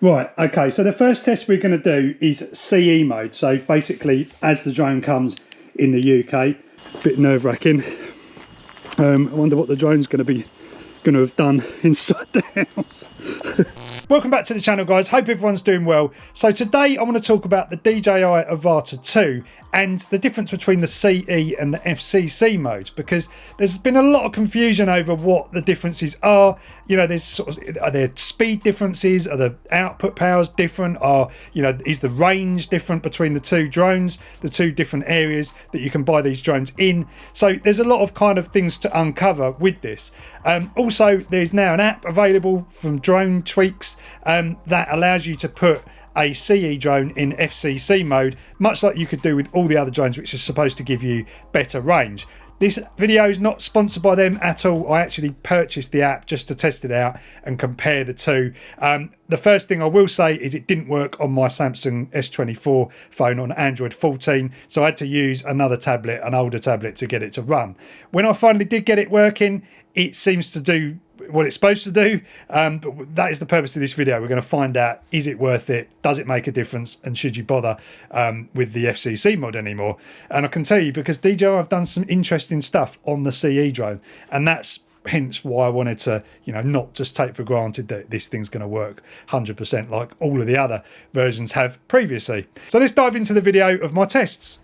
Right, okay, so the first test we're going to do is CE mode. So basically, as the drone comes in the UK, a bit nerve-wracking. I wonder what the drone's going to have done inside the house. Welcome back to the channel, guys. Hope everyone's doing well. So today I want to talk about the DJI Avata 2 and the difference between the CE and the FCC modes, because there's been a lot of confusion over what the differences are. You know, there's are there speed differences? Are the output powers different? Is the range different between the two drones, the two different areas that you can buy these drones in? So there's a lot of kind of things to uncover with this. Also, there's now an app available from Drone Tweaks that allows you to put a CE drone in FCC mode, much like you could do with all the other drones, which is supposed to give you better range. This video is not sponsored by them at all. I actually purchased the app just to test it out and compare the two. The first thing I will say is it didn't work on my Samsung S24 phone on Android 14, so I had to use another tablet, an older tablet, to get it to run. When I finally did get it working, it seems to do what it's supposed to do, but that is the purpose of this video. We're going to find out, is it worth it, does it make a difference, and should you bother with the FCC mod anymore? And I can tell you, because DJI have done some interesting stuff on the CE drone, and that's hence why I wanted to, not just take for granted that this thing's going to work 100% like all of the other versions have previously. So let's dive into the video of my tests.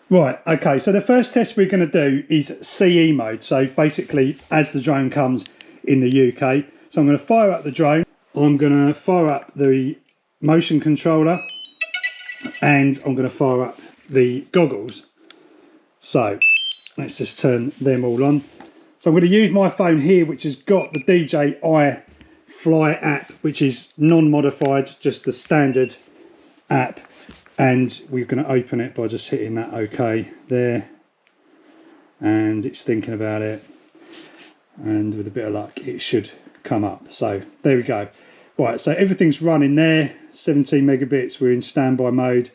Right, okay, so the first test we're going to do is CE mode. So basically, as the drone comes in the UK. So I'm going to fire up the drone, I'm going to fire up the motion controller, and I'm going to fire up the goggles. So let's just turn them all on. So I'm going to use my phone here, which has got the DJI Fly app, which is non-modified, just the standard app, and we're going to open it by just hitting that OK there, and it's thinking about it. And with a bit of luck it should come up. So there we go. Right, so everything's running there, 17 megabits, we're in standby mode,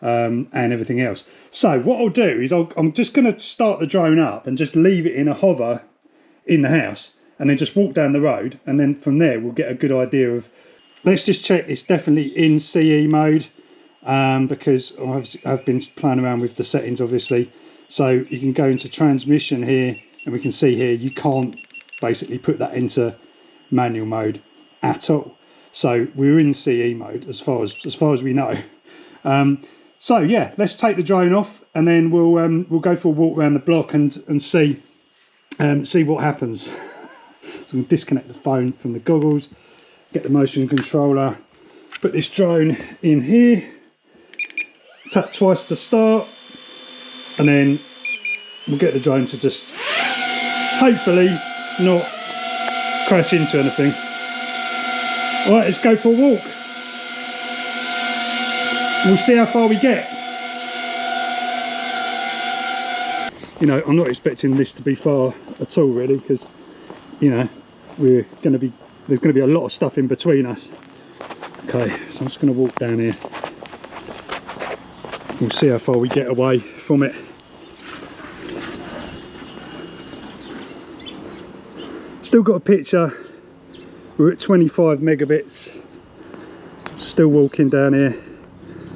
and everything else. So what I'll do is I'm just going to start the drone up and just leave it in a hover in the house, and then just walk down the road, and then from there we'll get a good idea of. Let's just check it's definitely in CE mode, because I've been playing around with the settings obviously. So you can go into transmission here, and we can see here you can't basically put that into manual mode at all. So we're in CE mode as far as we know. So yeah, let's take the drone off, and then we'll go for a walk around the block and see what happens. So we'll disconnect the phone from the goggles, get the motion controller, put this drone in here, tap twice to start, and then we'll get the drone to just hopefully not crash into anything. All right, let's go for a walk. We'll see how far we get. I'm not expecting this to be far at all, really, because there's going to be a lot of stuff in between us. Okay, so I'm just going to walk down here. We'll see how far we get away from it. Still got a picture. We're at 25 megabits. Still walking down here.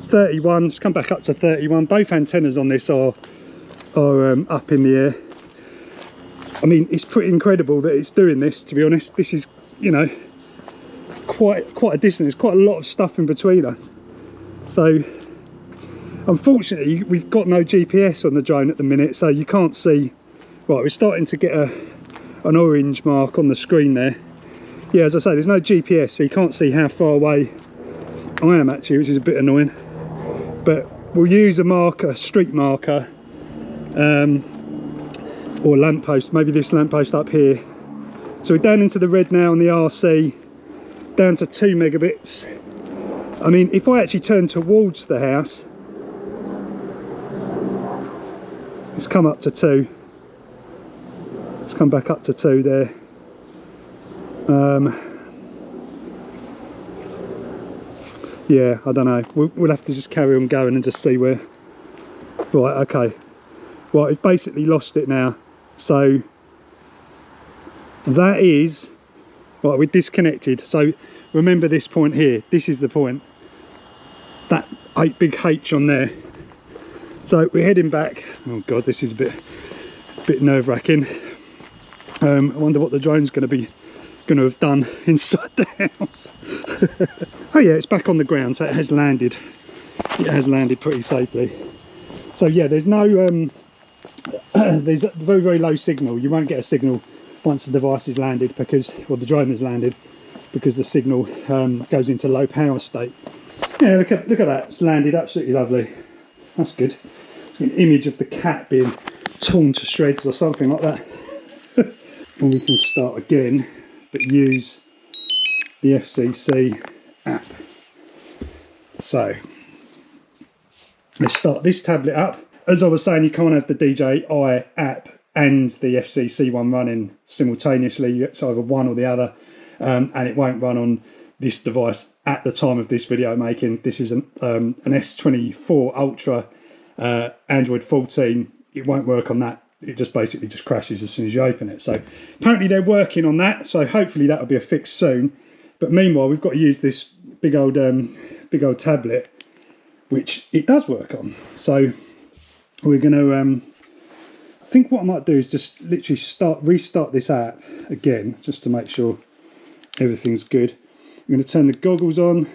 31. Let's come back up to 31. Both antennas on this are up in the air. I mean, it's pretty incredible that it's doing this, to be honest. This is, quite a distance. There's quite a lot of stuff in between us. So unfortunately we've got no GPS on the drone at the minute, so you can't see. Right, we're starting to get an orange mark on the screen there. Yeah, as I say, there's no GPS, so you can't see how far away I am actually, which is a bit annoying. But we'll use a marker, a street marker, or a lamppost, maybe this lamppost up here. So we're down into the red now on the RC, down to 2 megabits. I mean, if I actually turn towards the house, it's come up to 2. Let's come back up to 2 there. Yeah, I don't know. We'll have to just carry on going and just see where. Right, okay. Right, we've basically lost it now. So that is Right, we're disconnected. So remember this point here. This is the point. That big H on there. So we're heading back. Oh God, this is a bit nerve-wracking. I wonder what the drone's going to have done inside the house. Oh yeah, it's back on the ground, so it has landed. It has landed pretty safely. So yeah, there's no there's a very, very low signal. You won't get a signal once the device is landed, because, well, the drone has landed, because the signal goes into low power state. Yeah, look at that. It's landed absolutely lovely. That's good. It's an image of the cat being torn to shreds or something like that. And we can start again, but use the FCC app. So let's start this tablet up. As I was saying, you can't have the DJI app and the FCC one running simultaneously. It's either one or the other, and it won't run on this device at the time of this video making. This is an S24 Ultra Android 14. It won't work on that. It just basically just crashes as soon as you open it. So apparently they're working on that, so hopefully that'll be a fix soon. But meanwhile, we've got to use this big old tablet, which it does work on. So we're going to I think what I might do is just literally restart this app again, just to make sure everything's good. I'm going to turn the goggles on.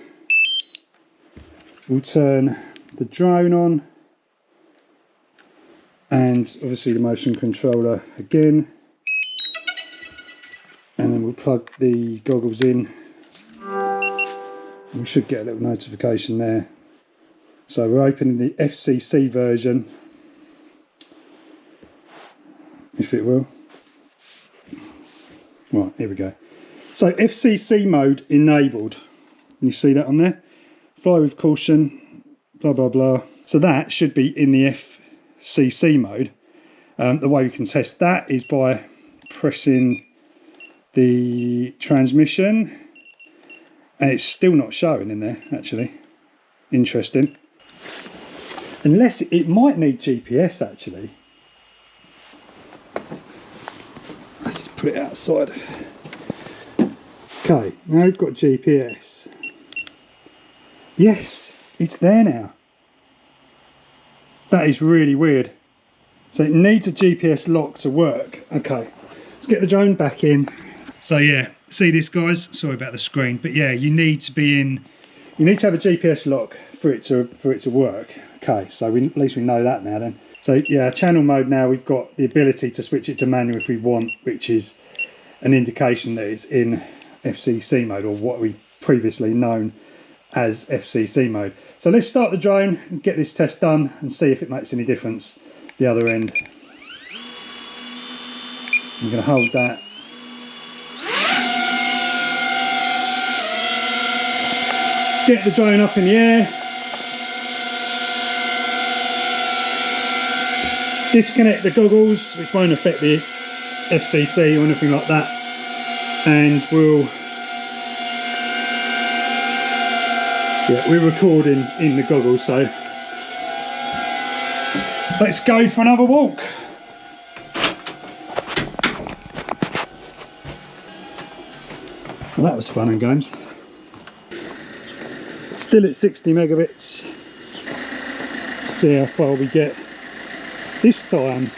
We'll turn the drone on, and obviously the motion controller again, and then we'll plug the goggles in. We should get a little notification there. So we're opening the FCC version, if it will. Right, here we go. So FCC mode enabled. You see that on there? Fly with caution, blah, blah, blah. So that should be in the FCC mode. The way we can test that is by pressing the transmission, and it's still not showing in there, actually. Interesting. Unless it might need GPS, actually. Let's just put it outside. Okay, now we've got GPS. Yes, it's there now. That is really weird. So it needs a GPS lock to work. Okay, let's get the drone back in. So yeah, see this, guys? Sorry about the screen, but yeah, you need to be in. You need to have a GPS lock for it to work. Okay, so at least we know that now then. So yeah, channel mode now, we've got the ability to switch it to manual if we want, which is an indication that it's in FCC mode, or what we've previously known as FCC mode. So let's start the drone and get this test done and see if it makes any difference the other end. I'm going to hold that. Get the drone up in the air. Disconnect the goggles, which won't affect the FCC or anything like that. And we're recording in the goggles, so let's go for another walk. Well, that was fun and games. Still at 60 megabits. See how far we get this time.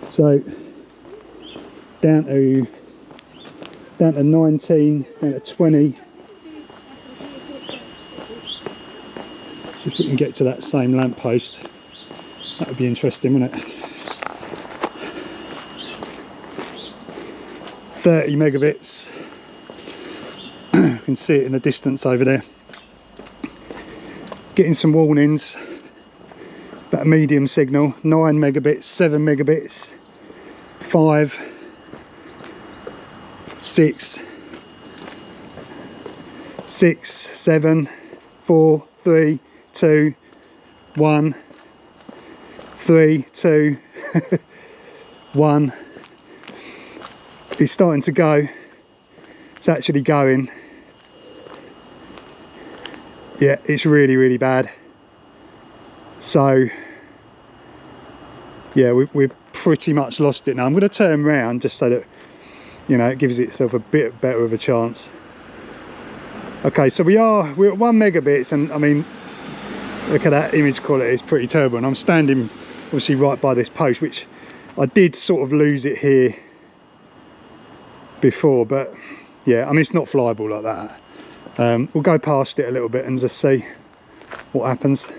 So down to 19, down to 20. See if we can get to that same lamppost. That would be interesting, wouldn't it? 30 megabits. You can see it in the distance over there. Getting some warnings. About a medium signal. 9 megabits, 7 megabits, 5, 6, 7, 4, 3, 2, 1, 3, 2, 1. It's starting to go. It's actually going. Yeah, it's really, really bad. So yeah, we've pretty much lost it now. I'm going to turn around just so that, you know, it gives itself a bit better of a chance. Okay, so we're at 1 megabits, and I mean, look at that image quality, it's pretty terrible. And I'm standing obviously right by this post, which I did sort of lose it here before, but yeah, I mean, it's not flyable like that. We'll go past it a little bit and just see what happens.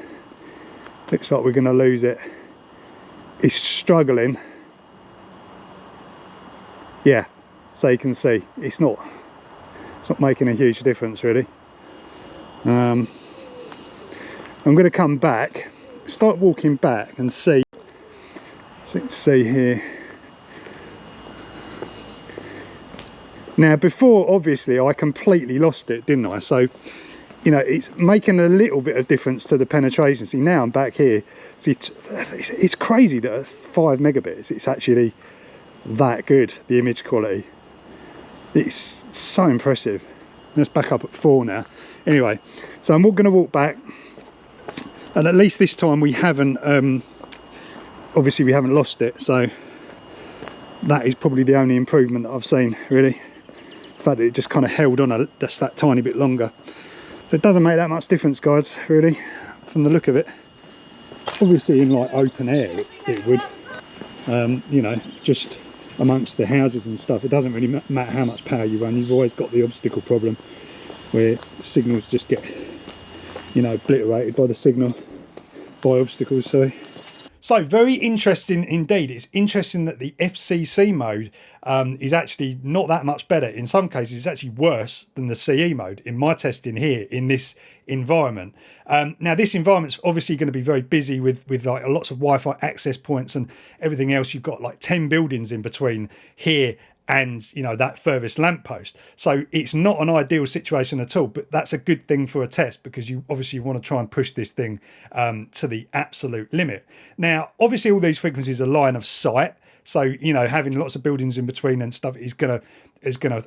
Looks like we're going to lose it. It's struggling. Yeah, so you can see it's not making a huge difference really. I'm going to come back, start walking back and see. So let's see here. Now before, obviously I completely lost it, didn't I? So, you know, it's making a little bit of difference to the penetration. See, now I'm back here. See, it's crazy that at 5 megabits it's actually that good, the image quality. It's so impressive. Let's back up at 4 now. Anyway, so I'm going to walk back, and at least this time we haven't obviously we haven't lost it, so that is probably the only improvement that I've seen really. The fact that it just kind of held on just that tiny bit longer. So it doesn't make that much difference, guys, really, from the look of it. Obviously in like open air it would, you know, just amongst the houses and stuff, it doesn't really matter how much power you run. You've always got the obstacle problem where signals just get, you know, obliterated by the signal, by obstacles, sorry. So very interesting indeed. It's interesting that the FCC mode is actually not that much better. In some cases, it's actually worse than the CE mode in my testing here in this environment. Now, this environment's obviously going to be very busy with like lots of Wi-Fi access points and everything else. You've got like 10 buildings in between here and, you know, that furthest lamppost. So it's not an ideal situation at all, but that's a good thing for a test because you obviously want to try and push this thing to the absolute limit. Now, obviously all these frequencies are line of sight. So, you know, having lots of buildings in between and stuff is gonna,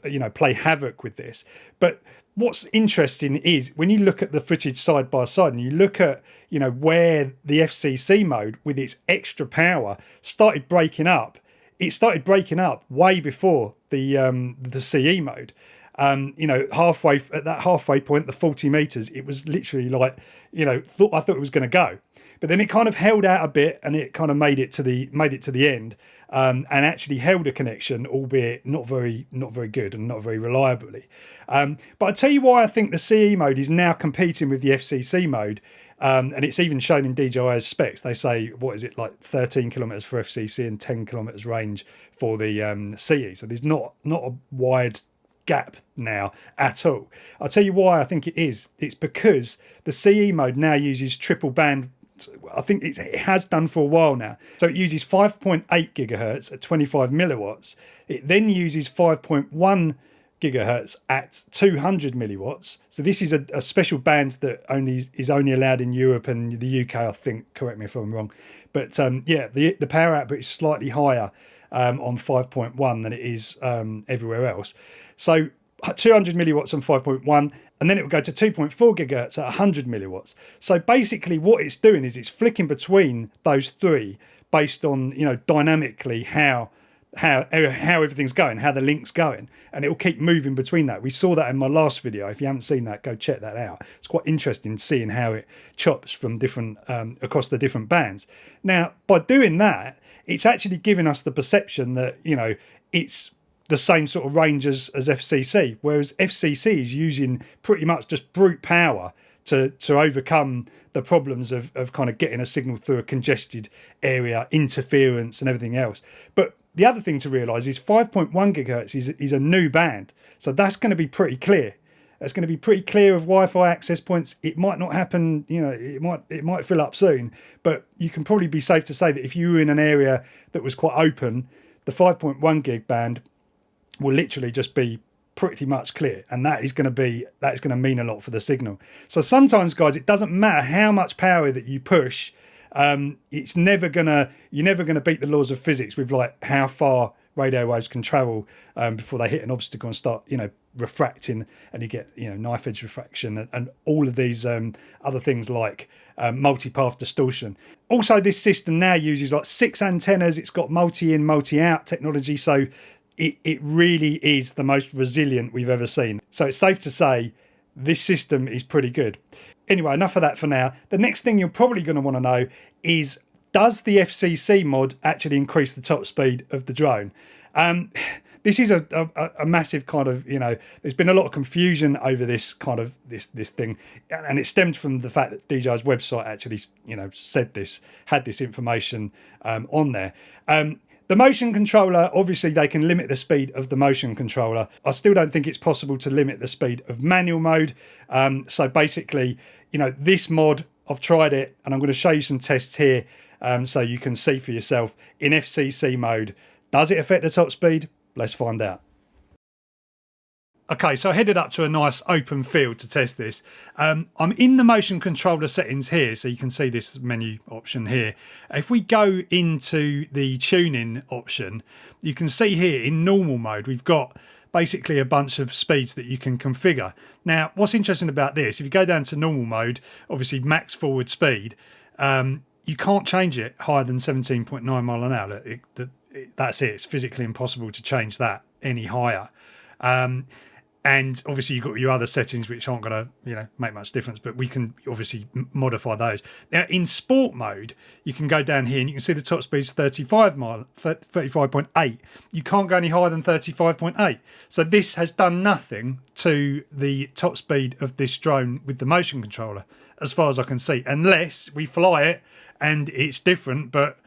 you know, play havoc with this. But what's interesting is when you look at the footage side by side and you look at, you know, where the FCC mode with its extra power started breaking up. It started breaking up way before the CE mode. You know, halfway at that halfway point, the 40 meters, it was literally like, you know, I thought it was going to go, but then it kind of held out a bit and it kind of made it to the end, and actually held a connection, albeit not very good and not very reliably. But I tell you why I think the CE mode is now competing with the FCC mode. And it's even shown in DJI's specs. They say, what is it, like 13 kilometers for FCC and 10 kilometers range for the CE. So there's not a wide gap now at all. I'll tell you why I think it is. It's because the CE mode now uses triple band. I think it has done for a while now. So it uses 5.8 gigahertz at 25 milliwatts. It then uses 5.1 gigahertz at 200 milliwatts. So this is a special band that is only allowed in Europe and the UK, I think. Correct me if I'm wrong. But yeah, the power output is slightly higher on 5.1 than it is everywhere else. So 200 milliwatts on 5.1, and then it will go to 2.4 gigahertz at 100 milliwatts. So basically what it's doing is it's flicking between those three based on, you know, dynamically how everything's going, how the link's going, and it will keep moving between that. We saw that in my last video. If you haven't seen that, go check that out. It's quite interesting seeing how it chops from different across the different bands. Now, by doing that, it's actually giving us the perception that, you know, it's the same sort of range as FCC, whereas FCC is using pretty much just brute power to overcome the problems of kind of getting a signal through a congested area, interference and everything else. But the other thing to realise is 5.1 gigahertz is a new band. So that's going to be pretty clear. That's going to be pretty clear of Wi-Fi access points. It might not happen, you know, it might fill up soon, but you can probably be safe to say that if you were in an area that was quite open, the 5.1 gig band will literally just be pretty much clear, and that is going to mean a lot for the signal. So sometimes, guys, it doesn't matter how much power that you push. You're never gonna beat the laws of physics with like how far radio waves can travel before they hit an obstacle and start, you know, refracting, and you get, you know, knife edge refraction and all of these other things like multipath distortion. Also, this system now uses like 6 antennas. It's got multi-in, multi-out technology, so it really is the most resilient we've ever seen. So it's safe to say this system is pretty good. Anyway, enough of that for now. The next thing you're probably going to want to know is, does the FCC mod actually increase the top speed of the drone? This is a massive kind of, you know, there's been a lot of confusion over this kind of this thing, and it stemmed from the fact that DJI's website actually, you know, had this information on there. The motion controller, obviously they can limit the speed of the motion controller. I still don't think it's possible to limit the speed of manual mode. So basically, you know, this mod, I've tried it, and I'm going to show you some tests here so you can see for yourself in FCC mode. Does it affect the top speed? Let's find out. Okay, so I headed up to a nice open field to test this. I'm in the motion controller settings here, so you can see this menu option here. If we go into the tuning option, you can see here in normal mode, we've got basically a bunch of speeds that you can configure. Now, what's interesting about this, if you go down to normal mode, obviously max forward speed, you can't change it higher than 17.9 mile an hour. That's it. It's physically impossible to change that any higher. And obviously you've got your other settings which aren't going to, you know, make much difference, but we can obviously modify those. Now in sport mode, you can go down here and you can see the top speed's 35.8. You can't go any higher than 35.8. So this has done nothing to the top speed of this drone with the motion controller, as far as I can see, unless we fly it and it's different. But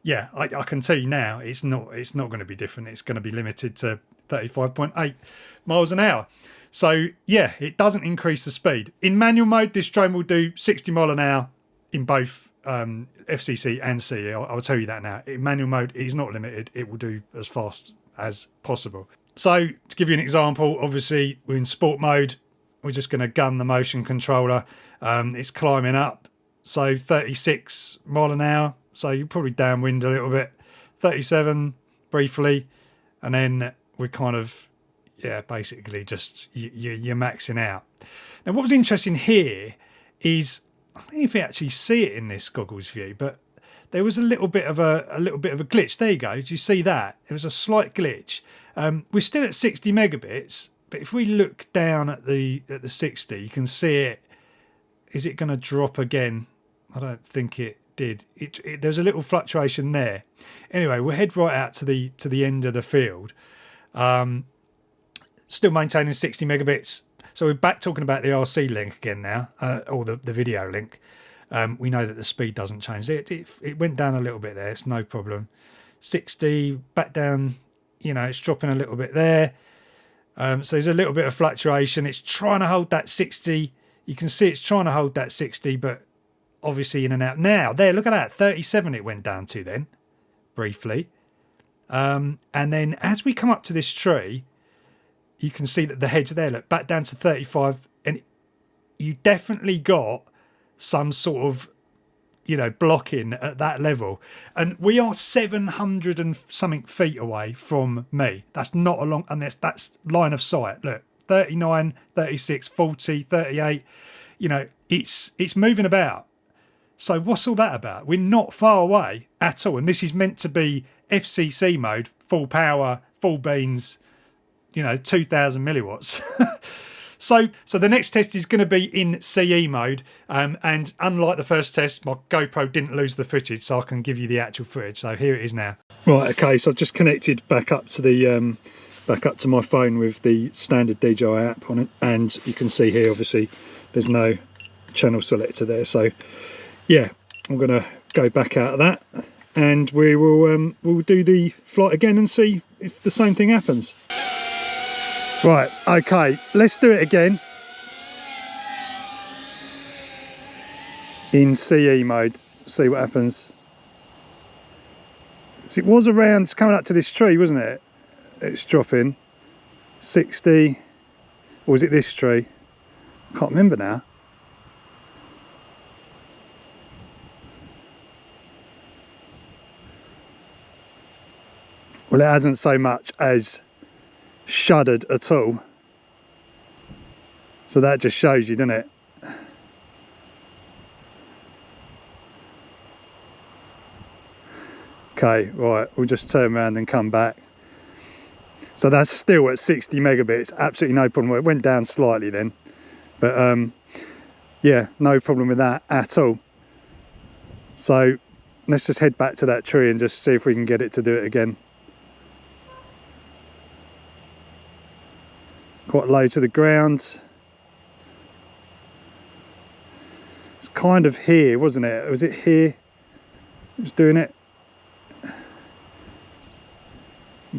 yeah, I can tell you now, it's not going to be different. It's going to be limited to 35.8 miles an hour. So yeah, it doesn't increase the speed. In manual mode, this drone will do 60 mile an hour in both FCC and CE. I'll tell you that now. In manual mode, it is not limited. It will do as fast as possible. So to give you an example, obviously we're in sport mode. We're just going to gun the motion controller. It's climbing up. So 36 mile an hour. So you're probably downwind a little bit. 37 briefly. And then we're kind of, yeah, basically just you're maxing out. Now, what was interesting here is, I don't know if you actually see it in this goggles view, but there was a little bit of a glitch. There you go. Did you see that? There was a slight glitch. We're still at 60 megabits, but if we look down at the 60, you can see it. Is it going to drop again? I don't think it did. There's a little fluctuation there. Anyway, we'll head right out to the end of the field. Still maintaining 60 megabits. So we're back talking about the RC link again now, or the video link. We know that the speed doesn't change. It went down a little bit there. It's no problem. 60 back down. You know, it's dropping a little bit there. So there's a little bit of fluctuation. It's trying to hold that 60. You can see it's trying to hold that 60, but obviously in and out. Now, there, look at that. 37 it went down to then, briefly. And then as we come up to this tree, you can see that the head's there, look, back down to 35. And you definitely got some sort of, you know, blocking at that level. And we are 700 and something feet away from me. That's not a long, and that's line of sight. Look, 39, 36, 40, 38. You know, it's moving about. So what's all that about? We're not far away at all. And this is meant to be FCC mode, full power, full beans, you know, 2000 milliwatts. So the next test is going to be in CE mode. And unlike the first test, my GoPro didn't lose the footage, so I can give you the actual footage. So here it is now. Right, okay, so I've just connected back up to the back up to my phone with the standard DJI app on it. And you can see here, obviously, there's no channel selector there. So yeah, I'm going to go back out of that, and we will we'll do the flight again and see if the same thing happens. Right, okay, let's do it again in CE mode, see what happens. So it was around, it's coming up to this tree, wasn't it? It's dropping 60, or was it this tree? I can't remember now. Well, it hasn't so much as shuddered at all. So that just shows you, doesn't it? Okay, right, we'll just turn around and come back. So that's still at 60 megabits, absolutely no problem. It went down slightly then, but yeah, no problem with that at all. So let's just head back to that tree and just see if we can get it to do it again. Quite low to the ground. It's kind of here, wasn't it? Was it here it was doing it?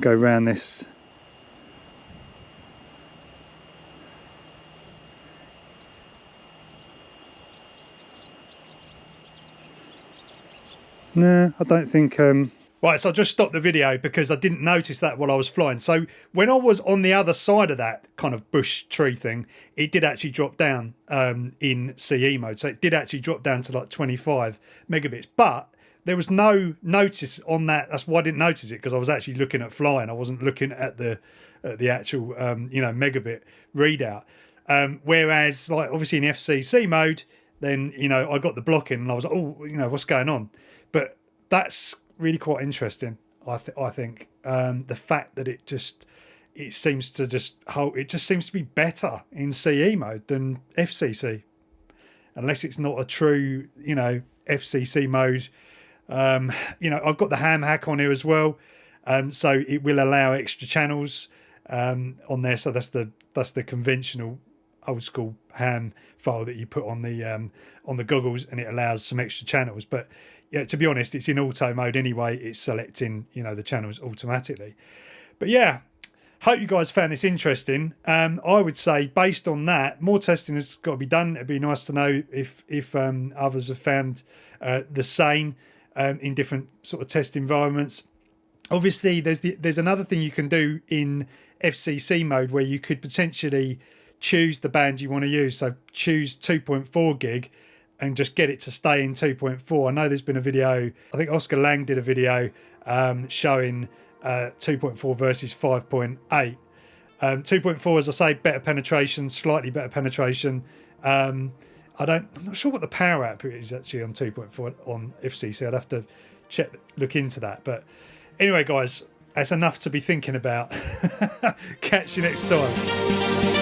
Go around this. No, I don't think... Right, so I just stopped the video because I didn't notice that while I was flying. So when I was on the other side of that kind of bush tree thing, it did actually drop down in CE mode. So it did actually drop down to like 25 megabits. But there was no notice on that. That's why I didn't notice it, because I was actually looking at flying. I wasn't looking at the actual, you know, megabit readout. Whereas, like, obviously in FCC mode, then, you know, I got the blocking and I was like, oh, you know, what's going on? But that's really quite interesting, I think. The fact that it seems to be better in CE mode than FCC, unless it's not a true, you know, FCC mode. You know, I've got the ham hack on here as well, so it will allow extra channels on there. So that's the conventional old school ham file that you put on the goggles, and it allows some extra channels. But yeah, to be honest, it's in auto mode anyway. It's selecting, you know, the channels automatically. But yeah, hope you guys found this interesting. I would say based on that, more testing has got to be done. It'd be nice to know if others have found the same in different sort of test environments. Obviously, there's another thing you can do in FCC mode where you could potentially choose the band you want to use. So choose 2.4 gig and just get it to stay in 2.4. I know there's been a video, I think Oscar Lang did a video showing 2.4 versus 5.8. 2.4, as I say, better penetration, slightly better penetration. I'm not sure what the power output is actually on 2.4 on FCC. I'd have to look into that. But anyway, guys, that's enough to be thinking about. Catch you next time.